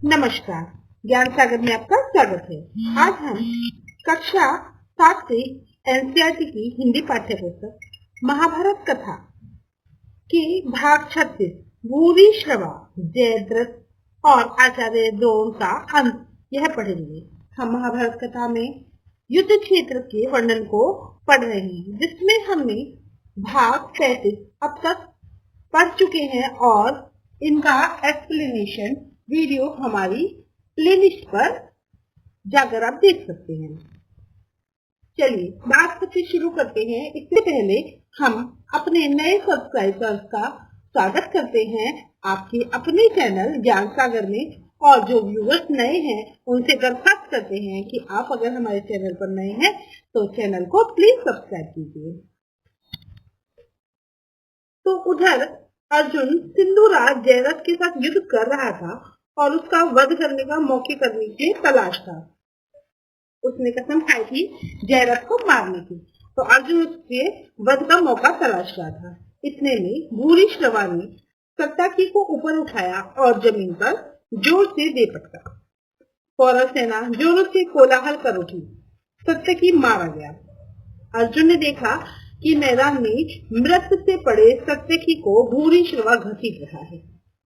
नमस्कार। ज्ञान सागर में आपका स्वागत है। आज हम कक्षा 7 से एनसीईआरटी की हिंदी पाठ्य पुस्तक महाभारत कथा की भाग 36 भूरि श्रवा जयद्रथ और आचार्य द्रोण का अंत यह पढ़ेंगे। हम महाभारत कथा में युद्ध क्षेत्र के वर्णन को पढ़ रहे हैं, जिसमें हमने भाग 35 अब तक पढ़ चुके हैं और इनका एक्सप्लेनेशन वीडियो हमारी प्लेलिस्ट पर जाकर आप देख सकते हैं। चलिए बात से शुरू करते हैं। इससे पहले हम अपने नए सब्सक्राइबर्स का स्वागत करते हैं आपके अपने चैनल ज्ञान सागर में, और जो व्यूअर्स नए हैं उनसे दरखास्त करते हैं कि आप अगर हमारे चैनल पर नए हैं तो चैनल को प्लीज सब्सक्राइब कीजिए। तो उधर अर्जुन सिंधुराज जयद्रथ के साथ युद्ध कर रहा था और उसका वध करने का मौके करने की तलाश था। उसने कसम खाई थी जयद्रथ को मारने की, तो अर्जुन उसके वध का मौका तलाश रहा था। इतने में भूरि श्रवा ने सत्तकी को ऊपर उठाया और जमीन पर जोर से दे पटका। कौरव सेना जोरों से कोलाहल कर उठी। सत्तकी मारा गया। अर्जुन ने देखा कि मैदान में मृत से पड़े सत्तकी को भूरि श्रवा घसीट रहा है।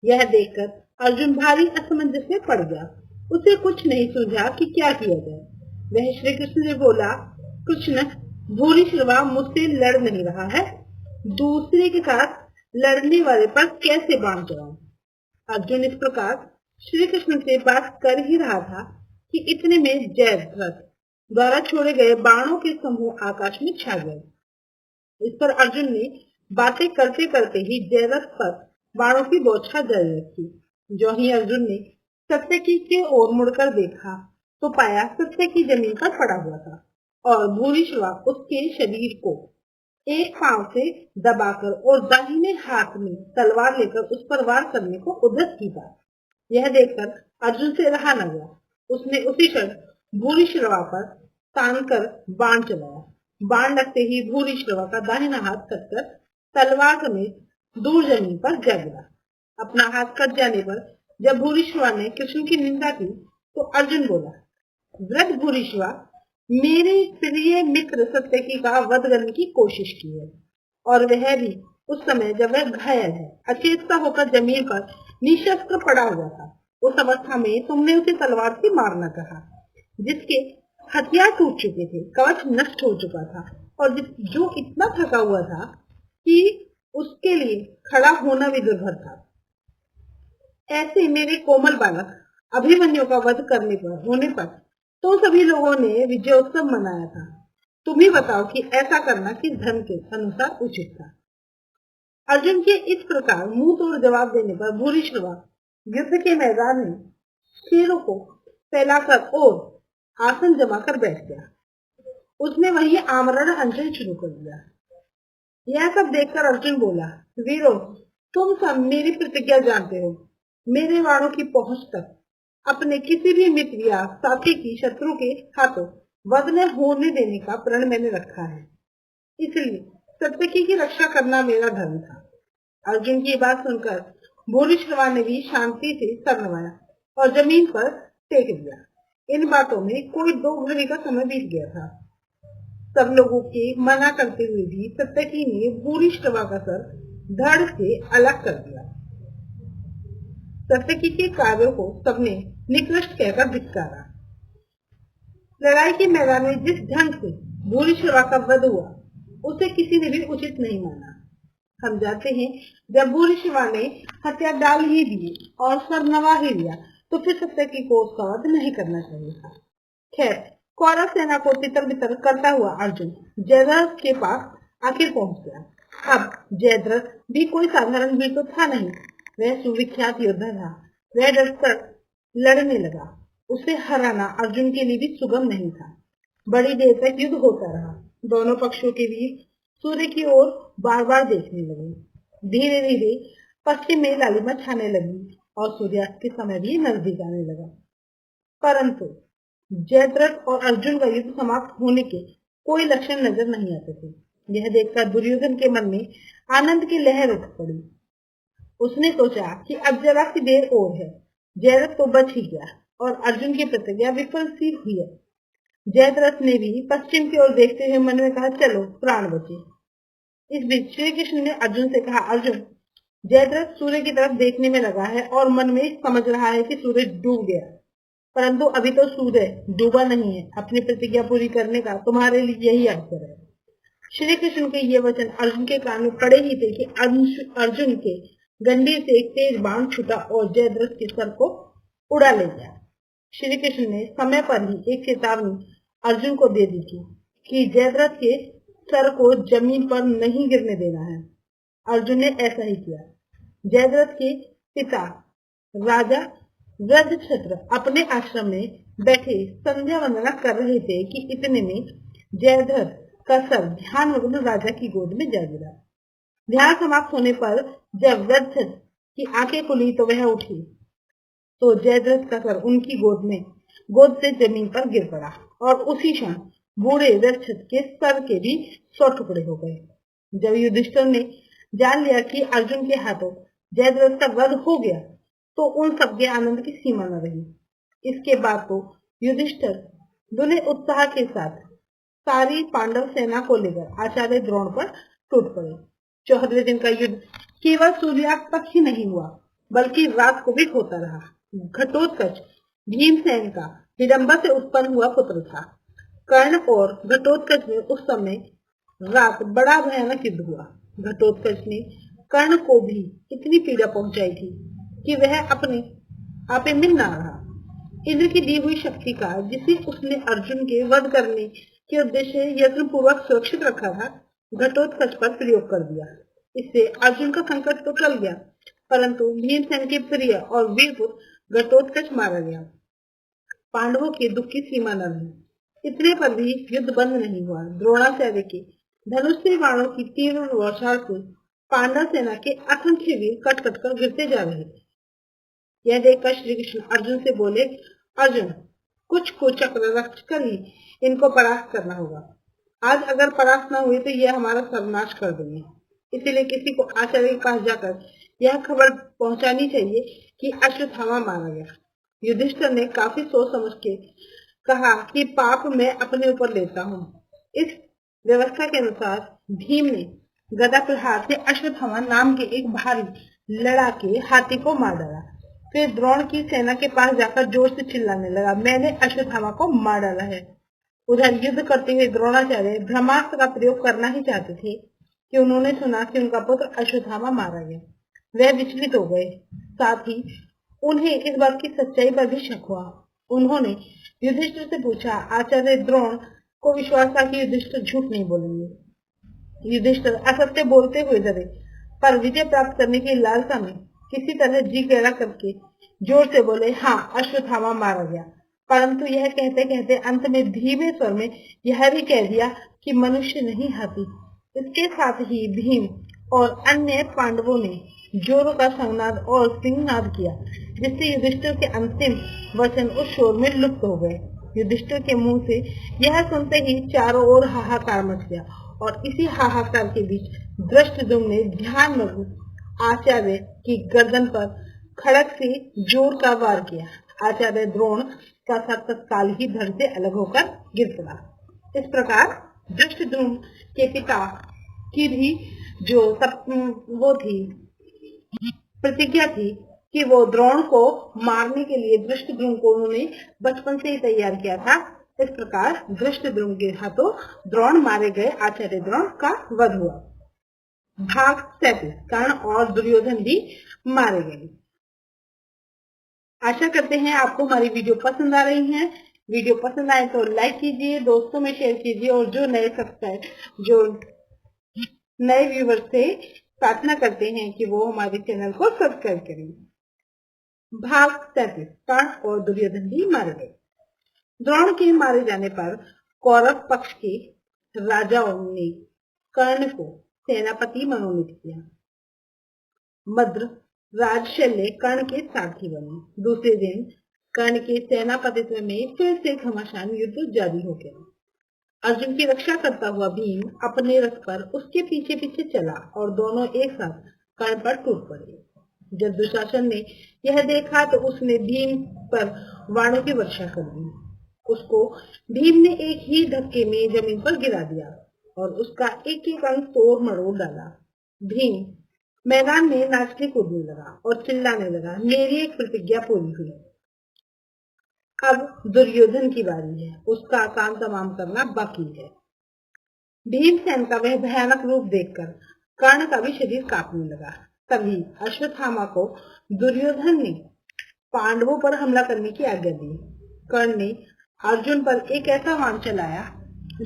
यह देखकर अर्जुन भारी असमंजस में पड़ गया। उसे कुछ नहीं सूझा कि क्या किया जाए। वह श्री कृष्ण से बोला, कृष्ण, भूरि श्रवा मुझसे लड़ नहीं रहा है, दूसरे के साथ लड़ने वाले पर कैसे बाण चलाऊं? अर्जुन इस प्रकार श्री कृष्ण से बात कर ही रहा था कि इतने में जयद्रथ द्वारा छोड़े गए बाणों के समूह आकाश में छा गए। इस पर अर्जुन ने बातें करते करते ही जयद्रथ पर बाणों की बौछार जारी रखी। जो ही अर्जुन ने सत्तकी की ओर मुड़कर देखा तो पाया सत्तकी जमीन पर पड़ा हुआ था और भूरि श्रवा उसके शरीर को एक पांव से दबाकर और दाहिने हाथ में तलवार लेकर उस पर वार करने को उद्यत की था। यह देखकर अर्जुन से रहा न गया। उसने उसी क्षण भूरि श्रवा पर तान कर बाण चलाया। बाण लगते ही भूरि श्रवा का दाहिना हाथ कटकर तलवार समेत दूर जमीन पर जा गिरा। अपना हाथ कट जाने पर जब भूरि श्रवा ने कृष्ण की निंदा की तो अर्जुन बोला, वृद्ध भूरि श्रवा मेरे प्रिय मित्र सत्तकी का वध करने की कोशिश की है, और वह भी उस समय जब वह घायल है, अचेत होकर जमीन पर निशस्त्र पड़ा हुआ था। उस अवस्था में तुमने उसे तलवार से मारना कहा, जिसके हथियार टूट चुके थे, कवच नष्ट हो चुका था और जो इतना थका हुआ था कि उसके लिए खड़ा होना भी दुर्भर था। ऐसे मेरे कोमल बालक अभिमन्यु का वध करने पर होने पर तो सभी लोगों ने विजयोत्सव मनाया था। तुम ही बताओ कि ऐसा करना किस धर्म के अनुसार उचित था? अर्जुन के इस प्रकार मुंह तोड़ जवाब देने पर भूरि श्रवा युद्ध के मैदान में शेरों को फैलाकर और आसन जमा कर बैठ गया। उसने वही आमरण अनशन शुरू कर दिया। यह सब देखकर अर्जुन बोला, वीरों, तुम सब मेरी प्रतिज्ञा जानते हो। मेरे वाणों की पहुंच तक अपने किसी भी मित्र या साथी की शत्रु के हाथों वध न होने देने का प्रण मैंने रखा है, इसलिए सत्तकी की रक्षा करना मेरा धर्म था। अर्जुन की बात सुनकर भूरि श्रवा ने भी शांति से सर नवाया और जमीन पर टेक दिया। इन बातों में कोई 2 घड़ी का समय बीत गया था। सब लोगों के मना करते हुए भी सत्तकी ने भूरि श्रवा का सर धड़ से अलग कर दिया। सत्तकी के कार्यों को सबने निकृष्ट कहकर धिक्कारा। लड़ाई के मैदान में जिस ढंग से भूरि श्रवा का वध हुआ उसे किसी ने भी उचित नहीं माना। हम जानते हैं जब भूरि श्रवा ने हथियार डाल ही दिए और सर नवा ही लिया तो फिर सत्तकी को उसका वध नहीं करना चाहिए था। खैर, कौरव सेना को तितर बितर करता हुआ अर्जुन जयद्रथ के पास आखिर पहुंच गया। अब जयद्रथ भी कोई साधारण वीर तो था नहीं, वह सुविख्यात योद्धा था। वह डटकर लड़ने लगा। उसे हराना अर्जुन के लिए भी सुगम नहीं था। बड़ी देर तक युद्ध होता रहा। दोनों पक्षों के वीर सूर्य की ओर बार बार देखने लगे। धीरे धीरे पश्चिम में लालिमा छाने लगी और सूर्यास्त के समय भी नजदीक आने लगा, परंतु जयद्रथ और अर्जुन का युद्ध समाप्त होने के कोई लक्षण नजर नहीं आते थे। यह देखकर दुर्योधन के मन में आनंद की लहर उठ पड़ी। उसने सोचा कि अब जरा सी देर और है, जयद्रथ तो बच ही गया और अर्जुन की प्रतिज्ञा विफल सी हुई है। जयद्रथ ने भी पश्चिम की ओर देखते हुए मन में कहा, चलो प्राण बचे। इस बीच श्री कृष्ण ने अर्जुन से कहा, अर्जुन, जयद्रथ सूर्य की तरफ देखने में लगा है और मन में समझ रहा है कि सूर्य डूब गया, परंतु अभी तो सूर्य डूबा नहीं है। अपनी प्रतिज्ञा पूरी करने का तुम्हारे लिए यही अवसर है। श्री कृष्ण के ये वचन अर्जुन के कान में पड़े ही थे कि अर्जुन के गंडीर से एक तेज बाण छूटा और जयद्रथ के सर को उड़ा ले गया। श्री कृष्ण ने समय पर ही एक चेतावनी अर्जुन को दे दी थी कि जयद्रथ के सर को जमीन पर नहीं गिरने देना है। अर्जुन ने ऐसा ही किया। जयद्रथ के पिता राजा वृद्धक्षत्र अपने आश्रम में बैठे संध्या वंदना कर रहे थे कि इतने में जयद्रथ का सर ध्यानमग्न राजा की गोद में जा गिरा। ध्यान समाप्त होने पर जब वृद्धक्षत्र की आंखें खुली तो वह उठी तो जयद्रथ का सर उनकी गोद से जमीन पर गिर पड़ा और उसी क्षण बूढ़े वृद्धक्षत्र के सर के भी 100 टुकड़े हो गए। जब युधिष्ठिर ने जान लिया कि अर्जुन के हाथों जयद्रथ का वध हो गया तो उन सबके आनंद की सीमा न रही। इसके बाद तो युधिष्ठिर दुने उत्साह के साथ सारी पांडव सेना को लेकर आचार्य द्रोण पर टूट पड़े। 14वें दिन का युद्ध केवल सूर्यास्त तक ही नहीं हुआ बल्कि रात को भी होता रहा। घटोत्कच भीमसेन का हिडंबा से उत्पन्न हुआ पुत्र था। कर्ण और घटोत्कच में उस समय रात बड़ा भयानक युद्ध हुआ। घटोत्कच ने कर्ण को भी इतनी पीड़ा पहुंचाई थी कि वह अपने आपे मिल ना रहा। इंद्र की दी हुई शक्ति का जिसे उसने अर्जुन के वध करने के उद्देश्य यत्न पूर्वक सुरक्षित रखा था, घटोत्कच पर प्रयोग कर दिया। इससे अर्जुन का संकट तो टल गया, परंतु भीमसेन के प्रिय और वीर पुत्र घटोत्कच मारा गया। पांडवों के दुख की सीमा न रही। इतने पर भी युद्ध बंद नहीं हुआ। द्रोणाचार्य के धनुष से बाणों की तीव्र वर्षा से पांडव सेना के असंख्य वीर कट कट कर गिरते जा रहे थे। यह देखकर श्री कृष्ण अर्जुन से बोले, अर्जुन, कुछ को चक्र रख कर ही इनको परास्त करना होगा। आज अगर परास्त न हुए तो यह हमारा सर्वनाश कर देंगे। इसीलिए किसी को आचार्य के पास जाकर यह खबर पहुंचानी चाहिए कि अश्वत्थामा मारा गया। युधिष्ठिर ने काफी सोच समझ के कहा कि पाप मैं अपने ऊपर लेता हूँ। इस व्यवस्था के अनुसार भीम ने गदा प्रहार से अश्वत्थामा नाम के एक भारी लड़ाके हाथी को मार डाला। फिर द्रोण की सेना के पास जाकर जोर से चिल्लाने लगा, मैंने अश्वत्थामा को मार डाला है। उधर युद्ध करते हुए द्रोणाचार्य ब्रह्मास्त्र का प्रयोग करना ही चाहते थे कि उन्होंने सुना कि उनका पुत्र अश्वत्थामा मारा गया। वह विचलित हो गए। साथ ही उन्हें इस बात की सच्चाई पर भी शक हुआ। उन्होंने युधिष्ठिर से पूछा। आचार्य द्रोण को विश्वास था कि युधिष्ठिर झूठ नहीं बोलेंगे। युधिष्ठिर असत्य बोलते हुए डरे, पर विजय प्राप्त करने की लालसा में किसी तरह जी गहरा करके जोर से बोले, हाँ, अश्वत्थामा मारा गया। परंतु यह कहते कहते अंत में धीमे स्वर में यह भी कह दिया कि मनुष्य नहीं हाथी। इसके साथ ही भीम और अन्य पांडवों ने जोरों का संगनाद और सिंहनाद किया, जिससे युधिष्ठिर के अंतिम वचन उस शोर में लुप्त हो गए। युधिष्ठिर के मुंह से यह सुनते ही चारों ओर हाहाकार मच गया और इसी हाहाकार के बीच धृष्टद्युम्न ने ध्यानमग्न आचार्य की गर्दन पर खड़क से जोर का वार किया। आचार्य द्रोण का सर तत्काल ही धड़ से अलग होकर गिर पड़ा। इस प्रकार धृष्टद्युम्न के पिता की भी जो वो थी प्रतिज्ञा थी कि वो द्रोण को मारने के लिए धृष्टद्युम्न को उन्होंने बचपन से ही तैयार किया था। इस प्रकार धृष्टद्युम्न के हाथों द्रोण मारे गए। आचार्य द्रोण का वध हुआ। भाग 37 कर्ण और दुर्योधन भी मारे गए। आशा करते हैं आपको हमारी वीडियो पसंद आ रही है। वीडियो पसंद आए तो लाइक कीजिए, दोस्तों में शेयर कीजिए और जो नए व्यूवर से प्रार्थना करते हैं कि वो हमारे चैनल को सब्सक्राइब करें। भाग 37 कर्ण और दुर्योधन भी मारे गए। द्रोण के मारे जाने पर कौरव पक्ष के राजाओं ने कर्ण को सेनापति मनोनीत किया। मद्र राजशल्य कर्ण के सारथी बने। दूसरे दिन कर्ण के सेनापतित्व में फिर से घमासान युद्ध जारी हो गया। अर्जुन की रक्षा करता हुआ भीम अपने रथ पर उसके पीछे पीछे चला और दोनों एक साथ कर्ण पर टूट पड़े। जब दुशासन ने यह देखा तो उसने भीम पर बाणों की वर्षा कर दी। उसको भीम ने एक ही धक्के में जमीन पर गिरा दिया और उसका एक एक अंग तोड़ मरोड़ डाला। भीम मैदान में नाचने कूदने लगा और चिल्लाने लगा, मेरी एक प्रतिज्ञा पूरी हुई। अब दुर्योधन की बारी है, उसका काम तमाम करना बाकी है। भीमसेन का वह भयानक रूप देखकर कर्ण का भी शरीर कांपने लगा। तभी अश्वत्थामा को दुर्योधन ने पांडवों पर हमला करने की आज्ञा दी। कर्ण ने अर्जुन पर एक ऐसा बाण चलाया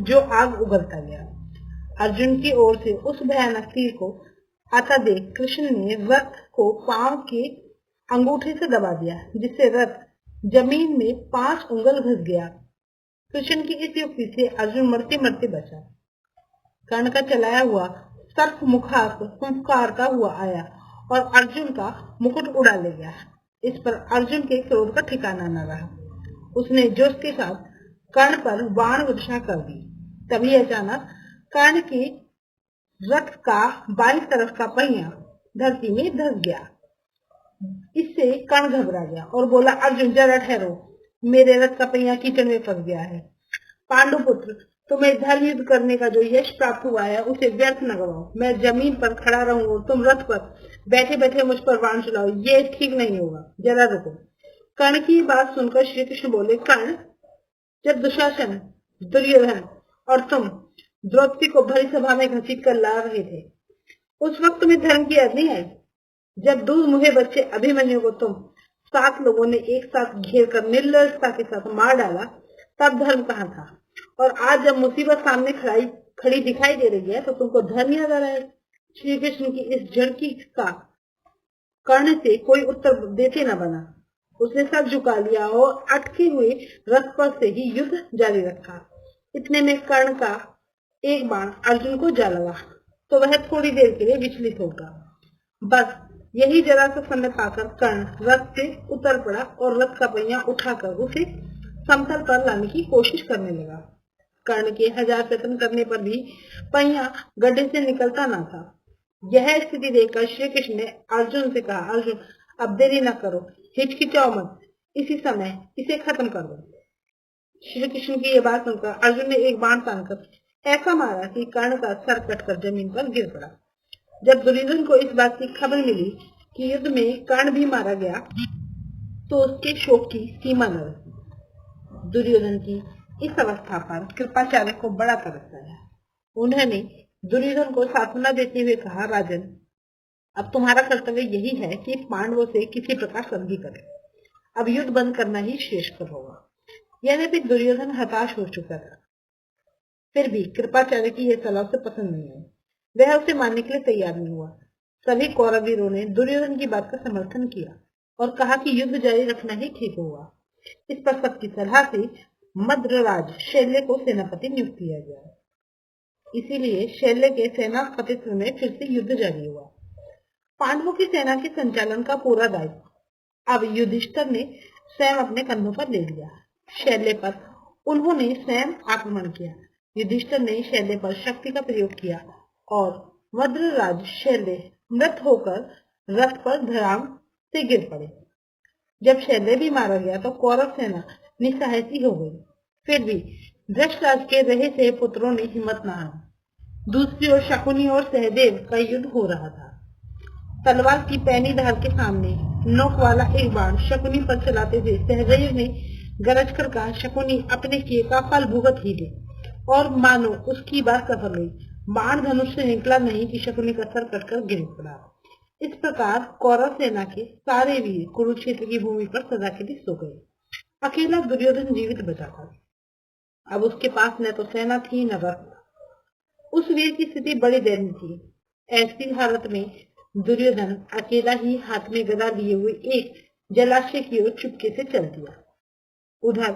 जो आग उगलता गया। अर्जुन की ओर से उस भयानक तीर को आता देख कृष्ण ने रथ को पांव के अंगूठे से दबा दिया, जिससे रथ जमीन में 5 उंगल घुस गया। कृष्ण की इस युक्ति से अर्जुन मरते मरते बचा। कर्ण का चलाया हुआ सर्प मुखार फुंकारता हुआ आया और अर्जुन का मुकुट उड़ा ले गया। इस पर अर्जुन के क्रोध का ठिकाना न रहा। उसने जोश के साथ कर्ण पर बाण वर्षा कर दी। तभी अचानक कर्ण के रथ का बाईं तरफ का पहिया धरती में धंस गया। इससे कर्ण घबरा गया और बोला, अर्जुन जरा ठहरो, मेरे रथ का पहिया कीचड़ में फंस गया है। पांडुपुत्र, तुम्हें धर्म युद्ध करने का जो यश प्राप्त हुआ है उसे व्यर्थ न गवाओ। मैं जमीन पर खड़ा रहूं और तुम रथ पर बैठे बैठे मुझ पर बाण चलाओ, ये ठीक नहीं होगा, जरा रुको। कर्ण की बात सुनकर श्री कृष्ण बोले, कर्ण, जब दुशासन, दुर्योधन और तुम द्रौपदी को भरी सभा में घसीट कर ला रहे थे, उस वक्त तुम्हें धर्म की याद नहीं आई? जब दूध मुहे बच्चे अभिमन्यु को तुम 7 लोगों ने एक साथ घेर कर निर्लजता के साथ मार डाला, तब धर्म कहाँ था? और आज जब मुसीबत सामने खड़ी दिखाई दे रही है तो तुमको धर्म याद आ रहा है? श्री कृष्ण की इस झड़की का कर्ण से कोई उत्तर देते न बना। उसने सर झुका लिया और अटके हुए रथ पर से ही युद्ध जारी रखा। इतने में कर्ण का एक बाण अर्जुन को जा लगा तो वह थोड़ी देर के लिए विचलित हो गया। बस यही जरा सा समय पाकर कर्ण रथ से उतर पड़ा और रथ का पहिया उठाकर उसे समतल पर लाने की कोशिश करने लगा। कर्ण के 1000 प्रयत्न करने पर भी पहिया गड्ढे से निकलता न था। यह स्थिति देखकर श्री कृष्ण ने अर्जुन से कहा, अर्जुन, अब देरी न करो, हिचकिचाओ मत, इसी समय इसे खत्म कर दो। श्री कृष्ण की यह बात सुनकर अर्जुन ने एक बाण तानकर ऐसा मारा कि कर्ण का सर कटकर जमीन पर गिर पड़ा। जब दुर्योधन को इस बात की खबर मिली कि युद्ध में कर्ण भी मारा गया तो उसके शोक की सीमा न रही। दुर्योधन की इस अवस्था पर कृपाचार्य को बड़ा तरस आया। उन्होंने दुर्योधन को सांत्वना देते हुए कहा, राजन, अब तुम्हारा कर्तव्य यही है कि पांडवों से किसी प्रकार संधि करें। अब युद्ध बंद करना ही श्रेष्ठ होगा। यद्यपि दुर्योधन हताश हो चुका था, फिर भी कृपाचार्य की यह सलाह उसे पसंद नहीं आई। वह उसे मानने के लिए तैयार नहीं हुआ। सभी कौरवीरों ने दुर्योधन की बात का समर्थन किया और कहा कि युद्ध जारी रखना ही ठीक होगा। इस पर सबकी सलाह से मद्रराज शैल्य को सेनापति नियुक्त किया गया। इसीलिए शैल्य के सेनापतित्व में फिर से युद्ध जारी हुआ। पांडवों की सेना के संचालन का पूरा दायित्व अब युधिष्ठिर ने स्वयं अपने कंधों पर ले लिया। शैल्य पर उन्होंने स्वयं आक्रमण किया। युधिष्ठिर ने शैल्य पर शक्ति का प्रयोग किया और मद्रराज शैल्य मृत होकर रथ पर धड़ाम से गिर पड़े। जब शैल्य भी मारा गया तो कौरव सेना निस्सहाय हो गई। फिर भी धृतराष्ट्र के रहे से पुत्रों ने हिम्मत न हारी। दूसरी ओर शकुनी और सहदेव का युद्ध हो रहा था। तलवार की पैनी धार के सामने नोक वाला एक बाण शकुनी पर चलाते हुए सहदेव ने गरज कर कहा, शकुनी, अपने किए का फल भुगत ही ले। और मानो उसकी बात सफल हुई। बाण धनुष से निकला नहीं कि शकुनी का सर कटकर गिर पड़ा। इस प्रकार कौरव सेना के सारे वीर कुरुक्षेत्र की भूमि पर सदा के लिए सो गए। अकेला दुर्योधन जीवित बचा था। अब उसके पास न तो सेना थी न रथ। उस वीर की स्थिति बड़ी दयनीय थी। ऐसी हालत में दुर्योधन अकेला ही हाथ में गदा लिए हुए एक जलाशय की ओर चुपके से चल दिया। उधर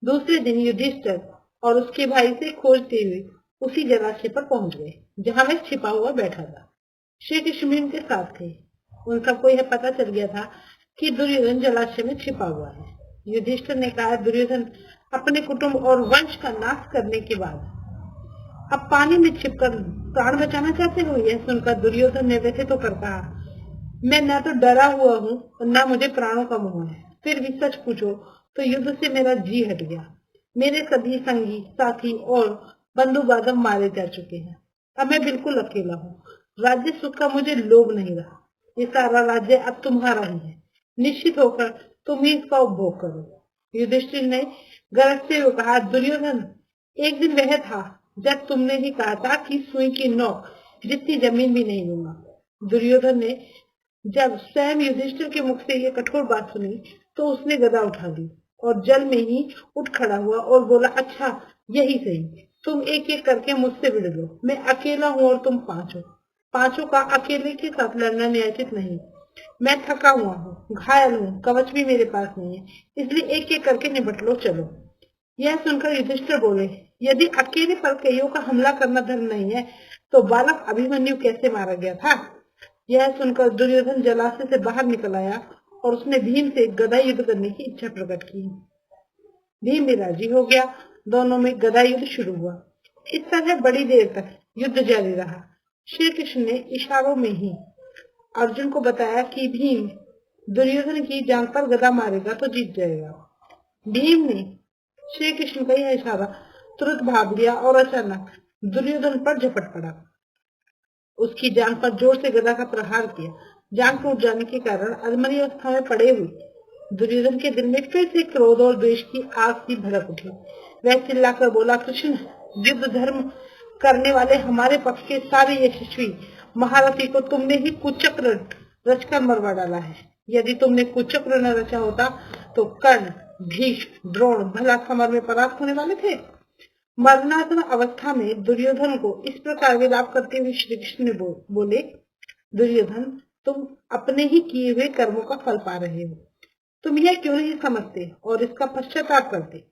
दूसरे दिन युधिष्ठिर और उसके भाई से खोजते हुए उसी जलाशय पर पहुंच गए जहां वह छिपा हुआ बैठा था। श्री कृष्ण भी उनके साथ थे। उन सबको यह पता चल गया था कि दुर्योधन जलाशय में छिपा हुआ है। युधिष्ठिर ने कहा, दुर्योधन अपने कुटुंब और वंश का नाश करने के बाद अब पानी में छिपकर प्राण बचाना चाहते हो? यह सुनकर दुर्योधन ने व्यथित होकर कहा, मैं न तो डरा हुआ हूँ और न मुझे प्राणों का मोह है। फिर भी सच पूछो तो युद्ध से मेरा जी हट गया। मेरे सभी संगी साथी और बंधु बांधव मारे जा चुके हैं। अब मैं बिल्कुल अकेला हूँ। राज्य सुख का मुझे लोभ नहीं रहा। ये सारा राज्य अब तुम्हारा ही है। निश्चित होकर तुम ही इसका उपभोग करो। युधिष्ठिर ने गरजते हुए कहा, दुर्योधन, एक दिन वह था जब तुमने ही कहा था कि सुई की नोक जितनी जमीन भी नहीं दूंगा। दुर्योधन ने जब स्वयं युधिष्ठिर के मुख से ये कठोर बात सुनी तो उसने गदा उठा ली और जल में ही उठ खड़ा हुआ और बोला, अच्छा यही सही, तुम एक एक करके मुझसे भिड़ लो। मैं अकेला हूँ और तुम पांच हो। पांचों का अकेले के साथ लड़ना न्यायोचित नहीं। मैं थका हुआ हूँ, घायल हूँ, कवच भी मेरे पास नहीं है, इसलिए एक एक करके निपट लो, चलो। यह सुनकर युधिष्ठिर बोले, यदि अकेले पर कईयों का हमला करना धर्म नहीं है तो बालक अभिमन्यु कैसे मारा गया था। यह सुनकर दुर्योधन जलाशय से बाहर निकल आया और उसने भीम से गदा युद्ध करने की इच्छा प्रकट की। भीम भी राजी हो गया। दोनों में गदा युद्ध शुरू हुआ। इस तरह बड़ी देर तक युद्ध जारी रहा। श्री कृष्ण ने इशारों में ही अर्जुन को बताया कि भीम दुर्योधन की जांघ पर गदा मारेगा तो जीत जाएगा। भीम ने श्री कृष्ण का यह इशारा तुरंत भाप लिया और अचानक दुर्योधन पर झपट पड़ा। उसकी जांघ पर जोर से गदा का प्रहार किया। जांघ टूट जाने के कारण अधमरी अवस्था में पड़े हुए दुर्योधन के दिल में फिर से क्रोध और द्वेष की आग की भड़क उठी। वह चिल्लाकर बोला, कृष्ण, युद्ध धर्म करने वाले हमारे पक्ष के सारे यशस्वी महारथी को तुमने ही कुचक्र रचकर मरवा डाला है। यदि तुमने कुचक्र न रचा होता तो कर्ण, भीष्म, द्रोण भला समर में परास्त होने वाले थे। मरणासन अवस्था में दुर्योधन को इस प्रकार विलाप करते हुए श्री कृष्ण ने बोले, दुर्योधन, तुम अपने ही किए हुए कर्मों का फल पा रहे हो। तुम यह क्यों नहीं समझते और इसका पश्चाताप करते।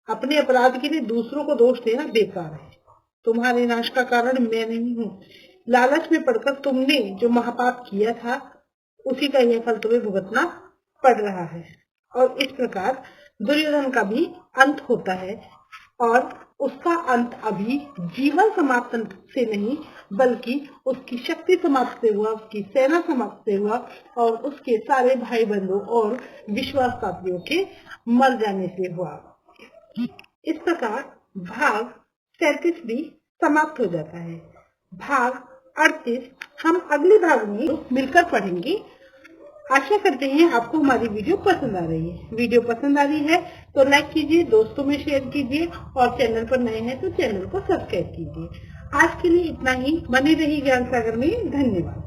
अपने अपराध के लिए दूसरों को दोष देना बेकार है। तुम्हारे नाश का कारण मैं नहीं हूँ। लालच में पड़कर तुमने जो महापाप किया था उसी का यह फल तुम्हें भुगतना पड़ रहा है। और इस प्रकार दुर्योधन का भी अंत होता है और उसका अंत अभी जीवन समाप्त से नहीं बल्कि उसकी शक्ति समाप्त से हुआ, उसकी सेना समाप्त से हुआ और उसके सारे भाई बंधु और विश्वासपात्रियों के मर जाने से हुआ। इस प्रकार भाग 37 भी समाप्त हो जाता है। भाग 38 हम अगले भाग में मिलकर पढ़ेंगे। आशा करते हैं आपको हमारी वीडियो पसंद आ रही है। वीडियो पसंद आ रही है तो लाइक कीजिए, दोस्तों में शेयर कीजिए और चैनल पर नए हैं तो चैनल को सब्सक्राइब कीजिए। आज के लिए इतना ही। बने रहिए ज्ञान सागर में। धन्यवाद।